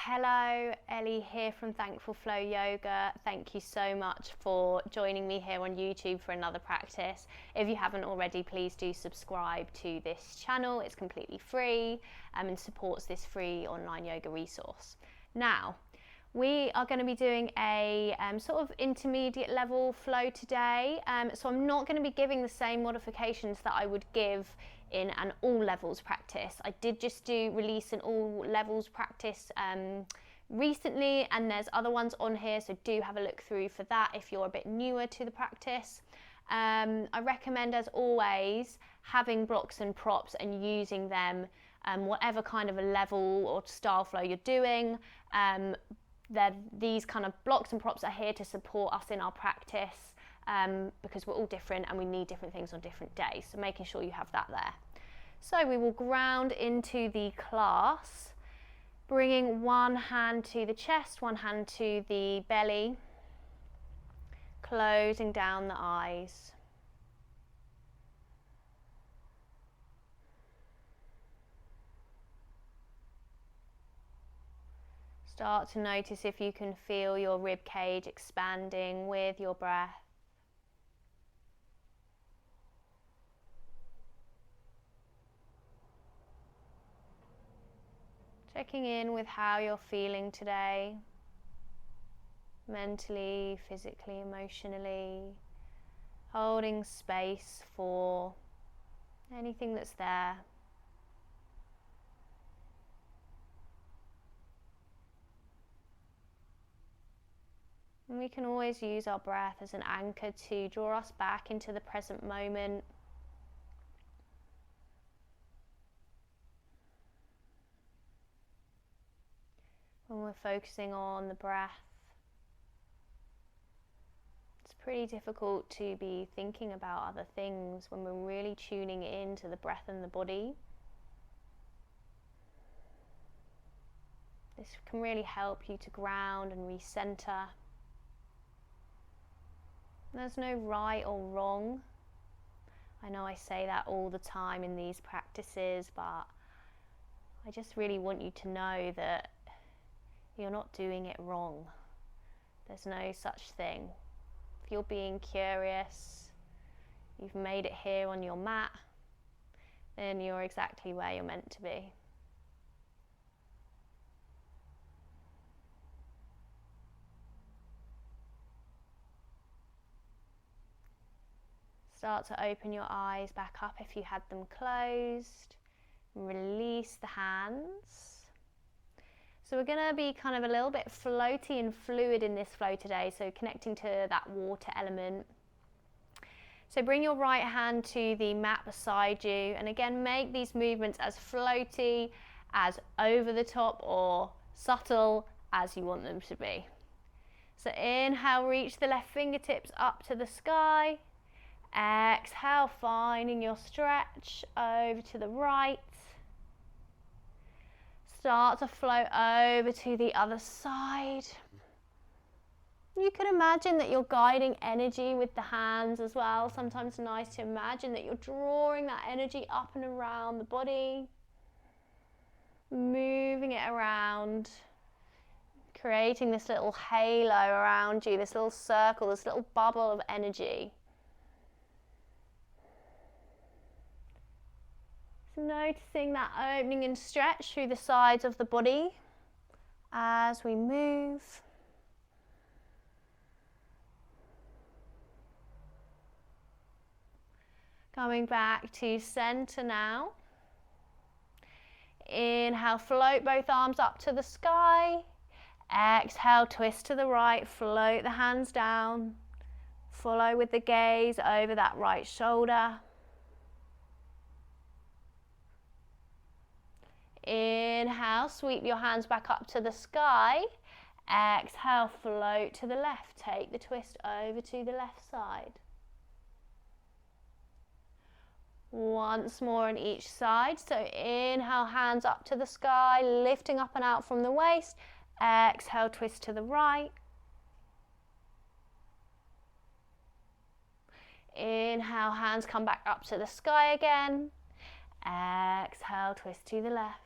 Hello, Elly here from Thankful Flow Yoga. Thank you so much for joining me here on YouTube for another practice. If you haven't already, please do subscribe to this channel. It's completely free and supports this free online yoga resource. Now, we are going to be doing a sort of intermediate level flow today. So I'm not going to be giving the same modifications that I would give in an all levels practice. I did just release an all levels practice recently, and there's other ones on here, so do have a look through for that if you're a bit newer to the practice. I recommend, as always, having blocks and props and using them whatever kind of a level or style flow you're doing. These kind of blocks and props are here to support us in our practice because we're all different and we need different things on different days, so making sure you have that there. So we will ground into the class, bringing one hand to the chest, one hand to the belly, closing down the eyes. Start to notice if you can feel your rib cage expanding with your breath. Checking in with how you're feeling today, mentally, physically, emotionally, holding space for anything that's there. And we can always use our breath as an anchor to draw us back into the present moment. When we're focusing on the breath, it's pretty difficult to be thinking about other things when we're really tuning into the breath and the body. This can really help you to ground and recenter. There's no right or wrong. I know I say that all the time in these practices, but I just really want you to know that you're not doing it wrong. There's no such thing. If you're being curious, you've made it here on your mat, then you're exactly where you're meant to be. Start to open your eyes back up if you had them closed. Release the hands. So we're going to be kind of a little bit floaty and fluid in this flow today, so connecting to that water element. So bring your right hand to the mat beside you, and again make these movements as floaty, as over the top or subtle as you want them to be. So inhale, reach the left fingertips up to the sky. Exhale, finding your stretch over to the right. Start to float over to the other side. You can imagine that you're guiding energy with the hands as well. Sometimes it's nice to imagine that you're drawing that energy up and around the body, moving it around, creating this little halo around you, this little circle, this little bubble of energy. So noticing that opening and stretch through the sides of the body as we move. Coming back to center now. Inhale, float both arms up to the sky. Exhale, twist to the right, float the hands down. Follow with the gaze over that right shoulder. Inhale, sweep your hands back up to the sky. Exhale, float to the left. Take the twist over to the left side. Once more on each side. So inhale, hands up to the sky, lifting up and out from the waist. Exhale, twist to the right. Inhale, hands come back up to the sky again. Exhale, twist to the left.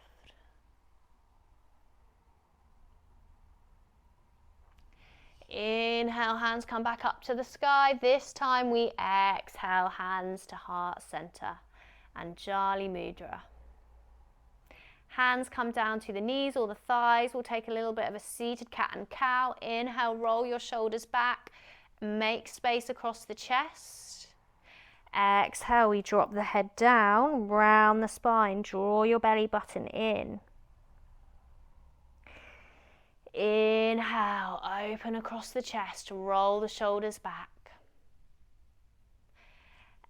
Inhale, hands come back up to the sky. This time we exhale, hands to heart center. Anjali Mudra. Hands come down to the knees or the thighs. We'll take a little bit of a seated cat and cow. Inhale, roll your shoulders back. Make space across the chest. Exhale, we drop the head down, round the spine. Draw your belly button in. Inhale, open across the chest. Roll the shoulders back.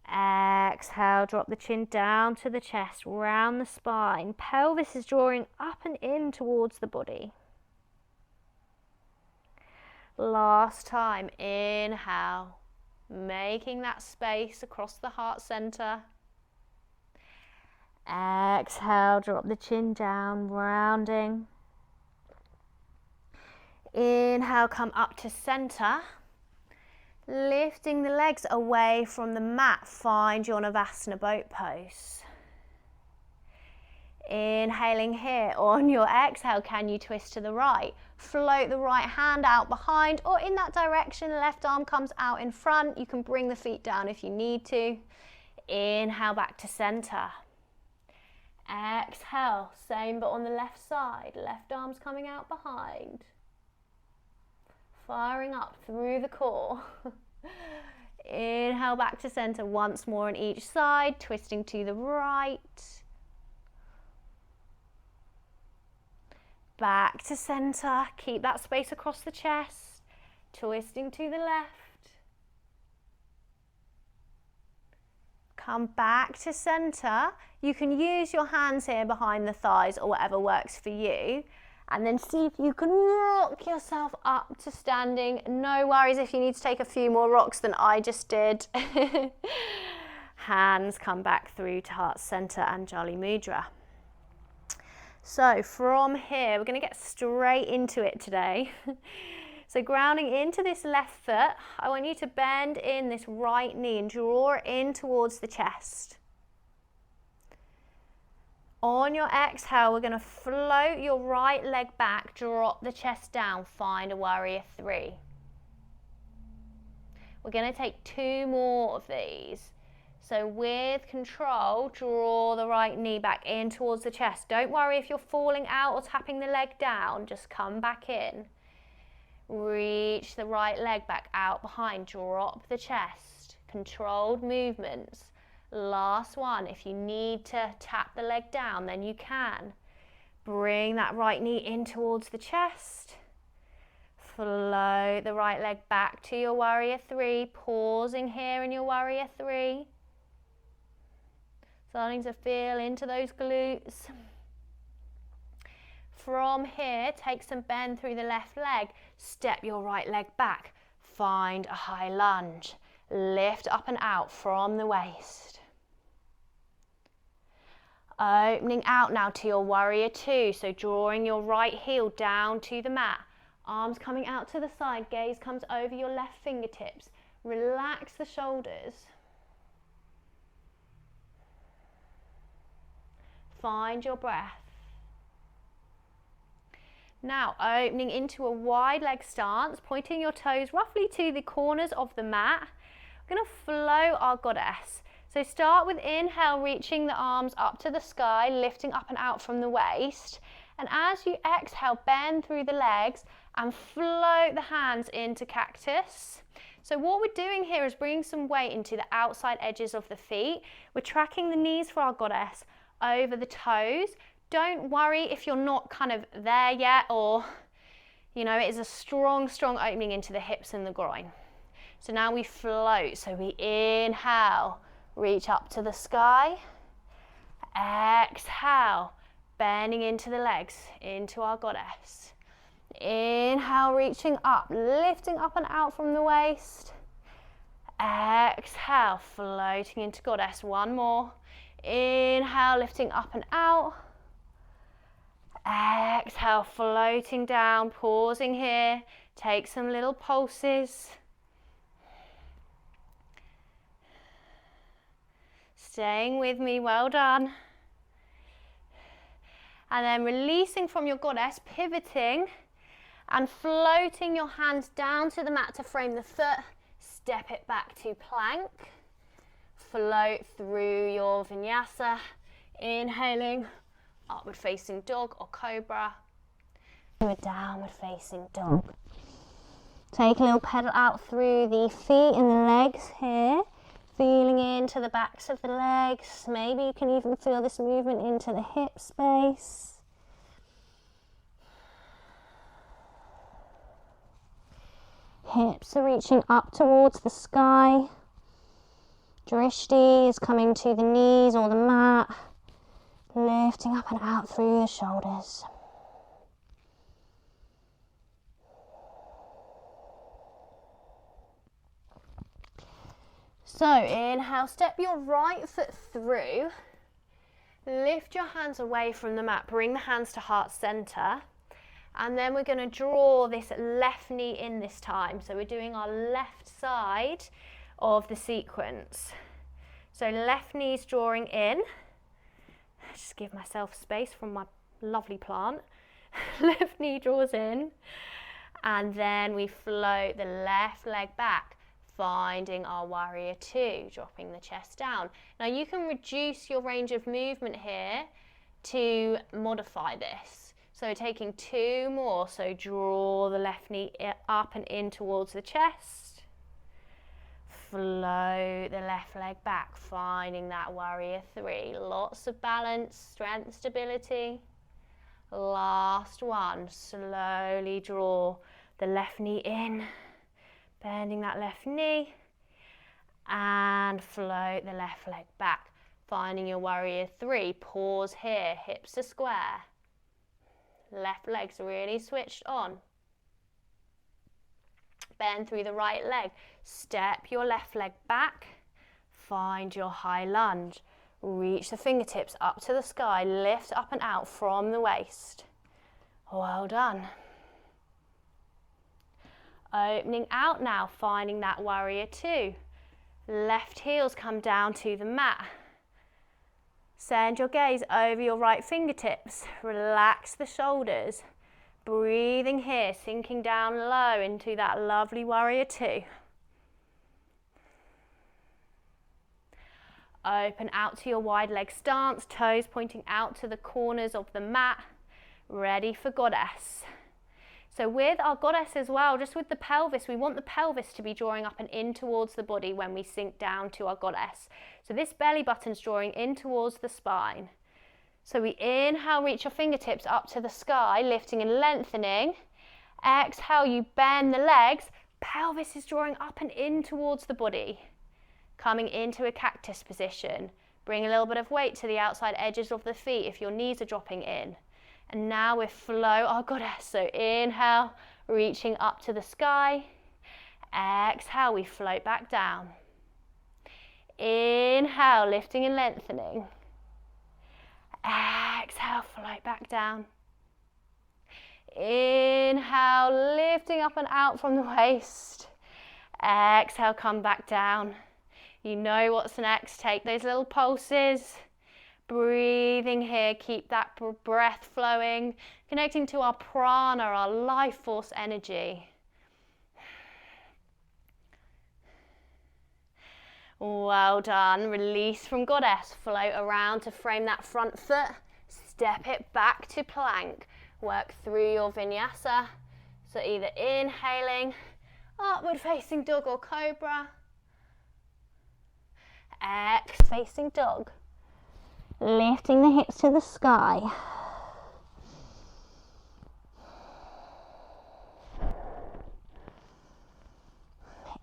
Exhale, drop the chin down to the chest, round the spine. Pelvis is drawing up and in towards the body. Last time, inhale, making that space across the heart center. Exhale, drop the chin down, rounding. Inhale, come up to center. Lifting the legs away from the mat, find your Navasana boat pose. Inhaling here, on your exhale, can you twist to the right? Float the right hand out behind or in that direction, left arm comes out in front. You can bring the feet down if you need to. Inhale, back to center. Exhale, same but on the left side, left arm's coming out behind. Firing up through the core. Inhale, back to center once more on each side, twisting to the right. Back to center, keep that space across the chest, twisting to the left. Come back to center. You can use your hands here behind the thighs or whatever works for you. And then see if you can rock yourself up to standing. No worries if you need to take a few more rocks than I just did. Hands come back through to heart center, Anjali Mudra. So from here, we're going to get straight into it today. So grounding into this left foot, I want you to bend in this right knee and draw it in towards the chest. On your exhale, we're going to float your right leg back, drop the chest down, find a warrior three. We're going to take 2 more of these. So with control, draw the right knee back in towards the chest. Don't worry if you're falling out or tapping the leg down, just come back in. Reach the right leg back out behind, drop the chest. Controlled movements. Last one, if you need to tap the leg down, then you can. Bring that right knee in towards the chest. Float the right leg back to your warrior three, pausing here in your warrior three. Starting to feel into those glutes. From here, take some bend through the left leg, step your right leg back, find a high lunge. Lift up and out from the waist. Opening out now to your warrior two, so drawing your right heel down to the mat. Arms coming out to the side, gaze comes over your left fingertips. Relax the shoulders. Find your breath. Now opening into a wide leg stance, pointing your toes roughly to the corners of the mat. We're going to flow our goddess. So start with inhale, reaching the arms up to the sky, lifting up and out from the waist. And as you exhale, bend through the legs and float the hands into cactus. So what we're doing here is bringing some weight into the outside edges of the feet. We're tracking the knees for our goddess over the toes. Don't worry if you're not kind of there yet, or, it is a strong opening into the hips and the groin. So now we float. So we inhale, reach up to the sky. Exhale, bending into the legs, into our goddess. Inhale, reaching up, lifting up and out from the waist. Exhale, floating into goddess. One more. Inhale, lifting up and out. Exhale, floating down, pausing here. Take some little pulses. Staying with me, well done. And then releasing from your goddess, pivoting And floating your hands down to the mat to frame the foot, step it back to plank. Float through your vinyasa, inhaling, upward facing dog or cobra, to a downward facing dog. Take a little pedal out through the feet and the legs here, feeling into the backs of the legs. Maybe you can even feel this movement into the hip space. Hips are reaching up towards the sky. Drishti is coming to the knees or the mat, lifting up and out through the shoulders. So inhale, step your right foot through, lift your hands away from the mat, bring the hands to heart center, and then we're going to draw this left knee in this time. So we're doing our left side of the sequence. So left knee's drawing in. Just give myself space from my lovely plant. Left knee draws in, and then we float the left leg back, finding our warrior two, dropping the chest down. Now you can reduce your range of movement here to modify this. So taking two more, so draw the left knee up and in towards the chest. Float the left leg back, finding that warrior three. Lots of balance, strength, stability. Last one, slowly draw the left knee in, bending that left knee, and float the left leg back, finding your warrior three. Pause here, hips are square. Left leg's really switched on. Bend through the right leg. Step your left leg back. Find your high lunge. Reach the fingertips up to the sky. Lift up and out from the waist. Well done. Opening out now, finding that warrior two. Left heels come down to the mat. Send your gaze over your right fingertips. Relax the shoulders. Breathing here, sinking down low into that lovely warrior two. Open out to your wide leg stance, toes pointing out to the corners of the mat. Ready for goddess. So with our goddess as well, just with the pelvis, we want the pelvis to be drawing up and in towards the body when we sink down to our goddess. So this belly button's drawing in towards the spine. So we inhale, reach your fingertips up to the sky, lifting and lengthening. Exhale, you bend the legs. Pelvis is drawing up and in towards the body. Coming into a cactus position. Bring a little bit of weight to the outside edges of the feet if your knees are dropping in. And now we flow our goddess. So inhale, reaching up to the sky. Exhale, we float back down. Inhale, lifting and lengthening. Exhale, float back down. Inhale, lifting up and out from the waist. Exhale, come back down. You know what's next. Take those little pulses. Breathing here, keep that breath flowing, connecting to our prana, our life force energy. Well done. Release from goddess. Float around to frame that front foot. Step it back to plank. Work through your vinyasa. So either inhaling, upward facing dog or cobra. Facing dog. Lifting the hips to the sky.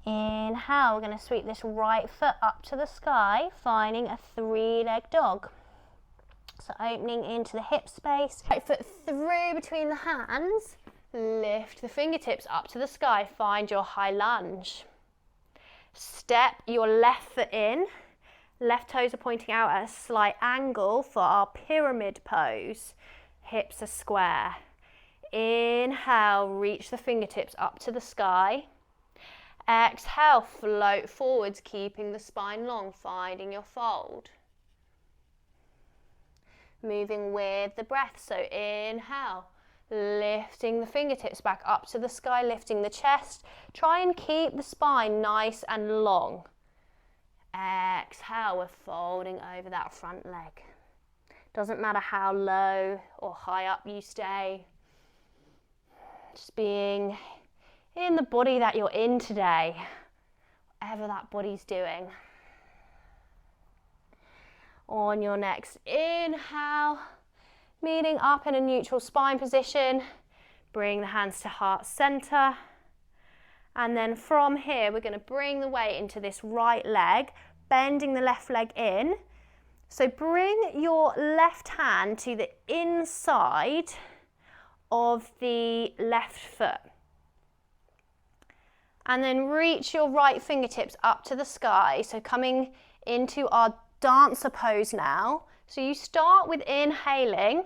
Inhale, we're going to sweep this right foot up to the sky, finding a three-leg dog. So opening into the hip space, right foot through between the hands, lift the fingertips up to the sky, find your high lunge. Step your left foot in, left toes are pointing out at a slight angle for our pyramid pose. Hips are square. Inhale, reach the fingertips up to the sky. Exhale, float forwards, keeping the spine long, finding your fold. Moving with the breath, so inhale, Lifting the fingertips back up to the sky, lifting the chest. Try and keep the spine nice and long. Exhale, we're folding over that front leg. Doesn't matter how low or high up you stay. Just being in the body that you're in today, whatever that body's doing. On your next inhale, meeting up in a neutral spine position, bring the hands to heart center. And then from here, we're going to bring the weight into this right leg, bending the left leg in. So bring your left hand to the inside of the left foot. And then reach your right fingertips up to the sky. So coming into our dancer pose now. So you start with inhaling,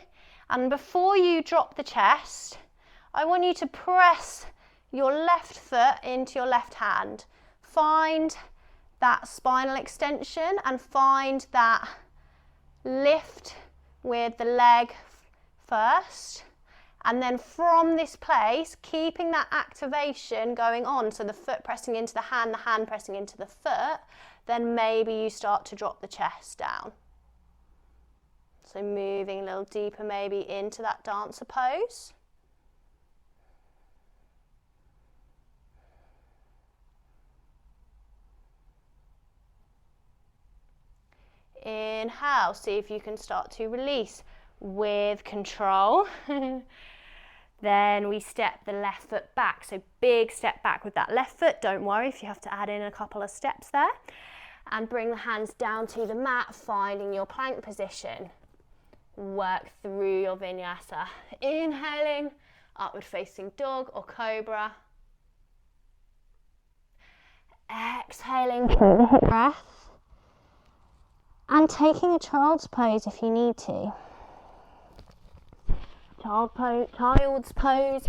and before you drop the chest, I want you to press your left foot into your left hand. Find that spinal extension and find that lift with the leg first. And then from this place, keeping that activation going on, so the foot pressing into the hand pressing into the foot, then maybe you start to drop the chest down. So moving a little deeper maybe into that dancer pose. Inhale, see if you can start to release with control. Then we step the left foot back, so big step back with that left foot. Don't worry if you have to add in a couple of steps there. And bring the hands down to the mat, finding your plank position. Work through your vinyasa. Inhaling, upward facing dog or cobra. Exhaling through the hip breath. And taking a child's pose if you need to. Child's pose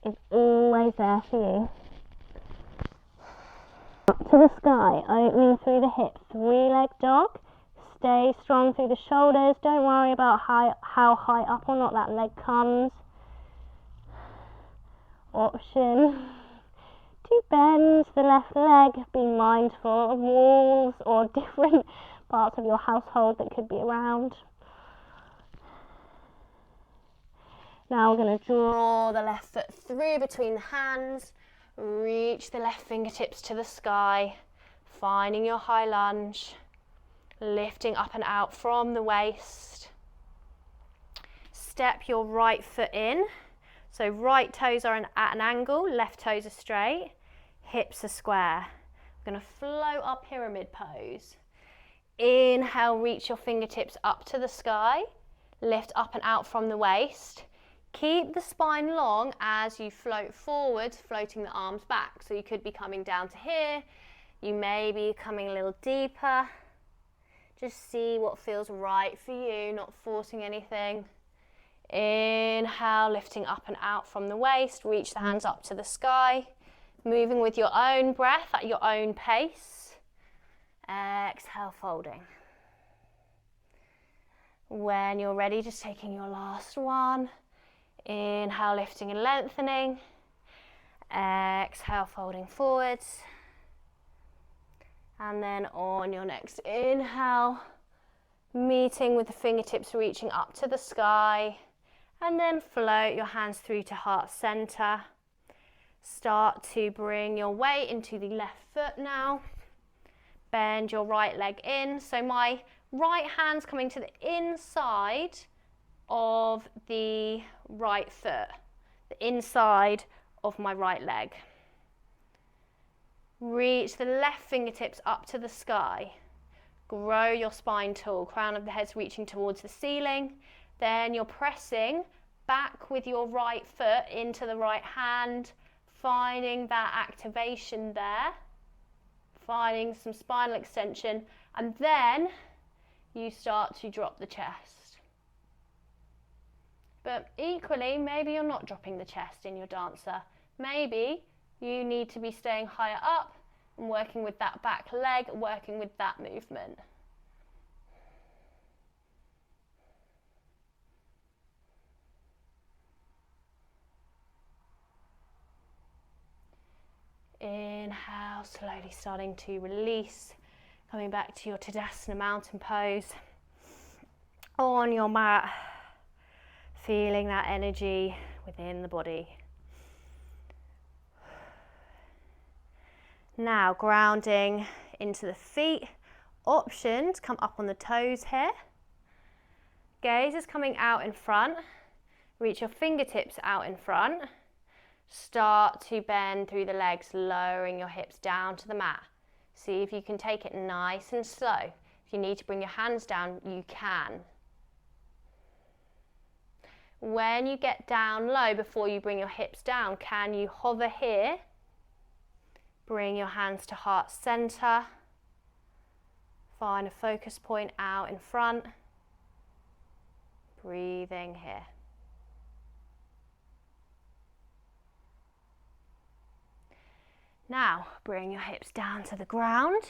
is always there for you. Up to the sky, opening through the hips, 3-leg dog. Stay strong through the shoulders. Don't worry about how high up or not that leg comes. Option to bend the left leg. Be mindful of walls or different parts of your household that could be around. Now we're going to draw the left foot through between the hands, reach the left fingertips to the sky, finding your high lunge, lifting up and out from the waist. Step your right foot in, so right toes are at an angle, left toes are straight, hips are square. We're going to float our pyramid pose. Inhale, reach your fingertips up to the sky, lift up and out from the waist. Keep the spine long as you float forwards, floating the arms back. So you could be coming down to here. You may be coming a little deeper. Just see what feels right for you, not forcing anything. Inhale, lifting up and out from the waist. Reach the hands up to the sky. Moving with your own breath at your own pace. Exhale, folding. When you're ready, just taking your last one. Inhale, lifting and lengthening. Exhale, folding forwards. And then on your next inhale, meeting with the fingertips reaching up to the sky. And then float your hands through to heart center. Start to bring your weight into the left foot now. Bend your right leg in. So my right hand's coming to the inside of the right foot, the inside of my right leg. Reach the left fingertips up to the sky. Grow your spine tall, crown of the head's reaching towards the ceiling. Then you're pressing back with your right foot into the right hand, finding that activation there, finding some spinal extension, and then you start to drop the chest. But equally, maybe you're not dropping the chest in your dancer. Maybe you need to be staying higher up and working with that back leg, working with that movement. Inhale, slowly starting to release, coming back to your Tadasana mountain pose. On your mat, feeling that energy within the body. Now grounding into the feet. Option to come up on the toes here. Gaze is coming out in front. Reach your fingertips out in front. Start to bend through the legs, lowering your hips down to the mat. See if you can take it nice and slow. If you need to bring your hands down, you can. When you get down low before you bring your hips down, can you hover here? Bring your hands to heart center. Find a focus point out in front. Breathing here. Now, bring your hips down to the ground.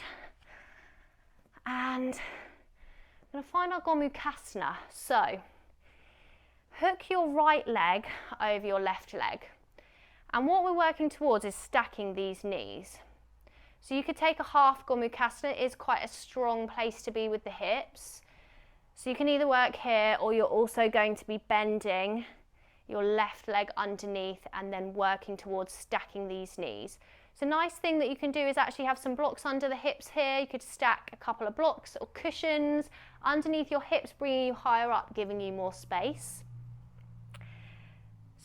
And we're going to find our Gomukhasana. So, hook your right leg over your left leg. And what we're working towards is stacking these knees. So you could take a half Gomukhasana. It is quite a strong place to be with the hips. So you can either work here, or you're also going to be bending your left leg underneath and then working towards stacking these knees. So a nice thing that you can do is actually have some blocks under the hips here. You could stack a couple of blocks or cushions underneath your hips, bringing you higher up, giving you more space.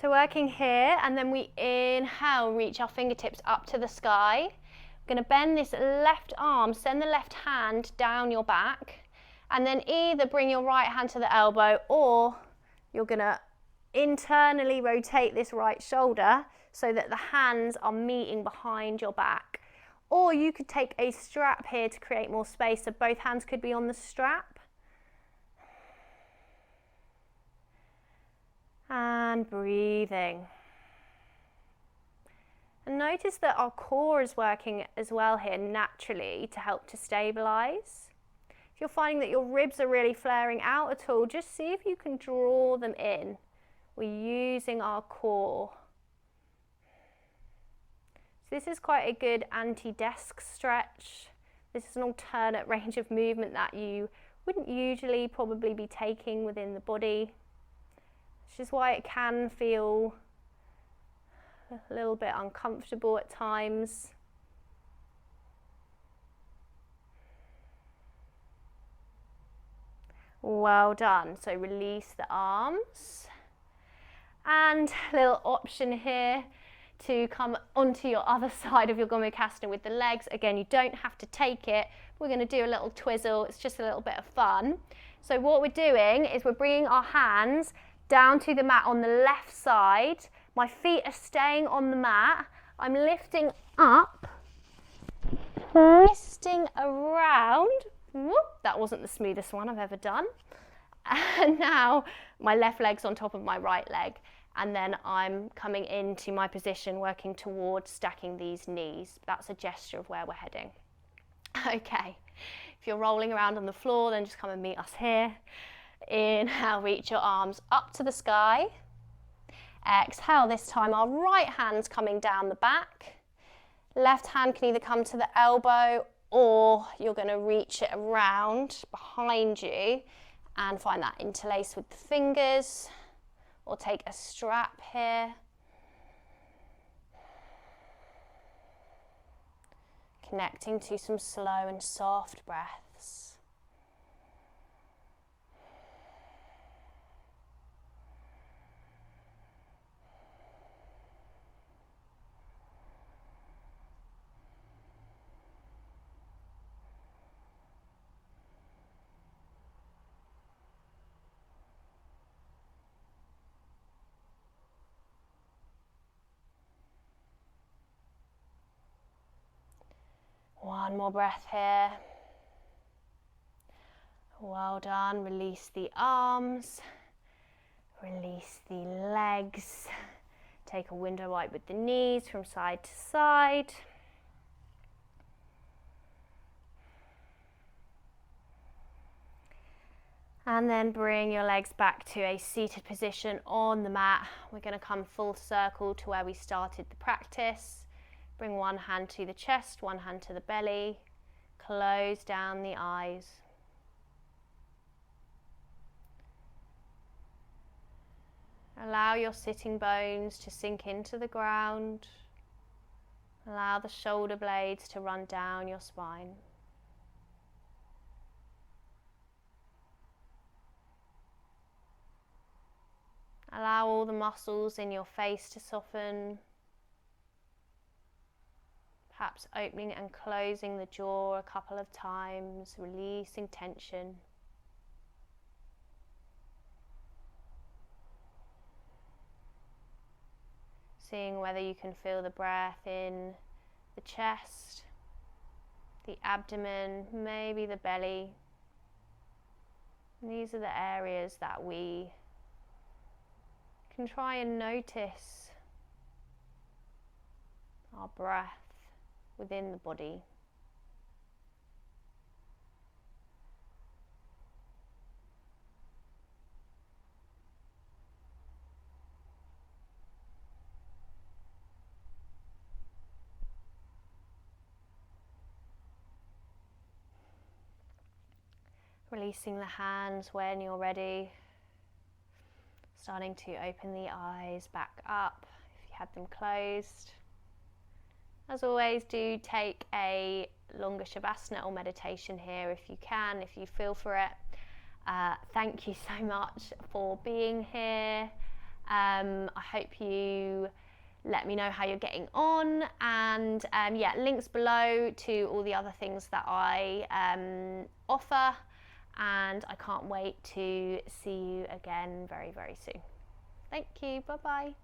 So working here, and then we inhale, reach our fingertips up to the sky. We're going to bend this left arm, send the left hand down your back, and then either bring your right hand to the elbow, or you're going to internally rotate this right shoulder so that the hands are meeting behind your back. Or you could take a strap here to create more space, so both hands could be on the strap. And breathing. And notice that our core is working as well here naturally to help to stabilize. If you're finding that your ribs are really flaring out at all, just see if you can draw them in. We're using our core. So this is quite a good anti-desk stretch. This is an alternate range of movement that you wouldn't usually probably be taking within the body, which is why it can feel a little bit uncomfortable at times. Well done. So release the arms. And a little option here to come onto your other side of your Gomukhasana with the legs. Again, you don't have to take it. We're going to do a little twizzle. It's just a little bit of fun. So what we're doing is we're bringing our hands down to the mat on the left side. My feet are staying on the mat. I'm lifting up, twisting around. Whoop, that wasn't the smoothest one I've ever done. And now my left leg's on top of my right leg. And then I'm coming into my position, working towards stacking these knees. That's a gesture of where we're heading. Okay, if you're rolling around on the floor, then just come and meet us here. Inhale, reach your arms up to the sky. Exhale, this time our right hand's coming down the back. Left hand can either come to the elbow, or you're going to reach it around behind you and find that interlace with the fingers, or take a strap here. Connecting to some slow and soft breaths. One more breath here. Well done. Release the arms. Release the legs. Take a window wipe with the knees from side to side. And then bring your legs back to a seated position on the mat. We're going to come full circle to where we started the practice. Bring one hand to the chest, one hand to the belly. Close down the eyes. Allow your sitting bones to sink into the ground. Allow the shoulder blades to run down your spine. Allow all the muscles in your face to soften. Perhaps opening and closing the jaw a couple of times, releasing tension. Seeing whether you can feel the breath in the chest, the abdomen, maybe the belly. And these are the areas that we can try and notice our breath within the body. Releasing the hands when you're ready. Starting to open the eyes back up if you had them closed. As always, do take a longer Shavasana or meditation here if you can, if you feel for it. Thank you so much for being here. I hope you let me know how you're getting on, and yeah, links below to all the other things that I offer, and I can't wait to see you again very, very soon. Thank you. Bye bye.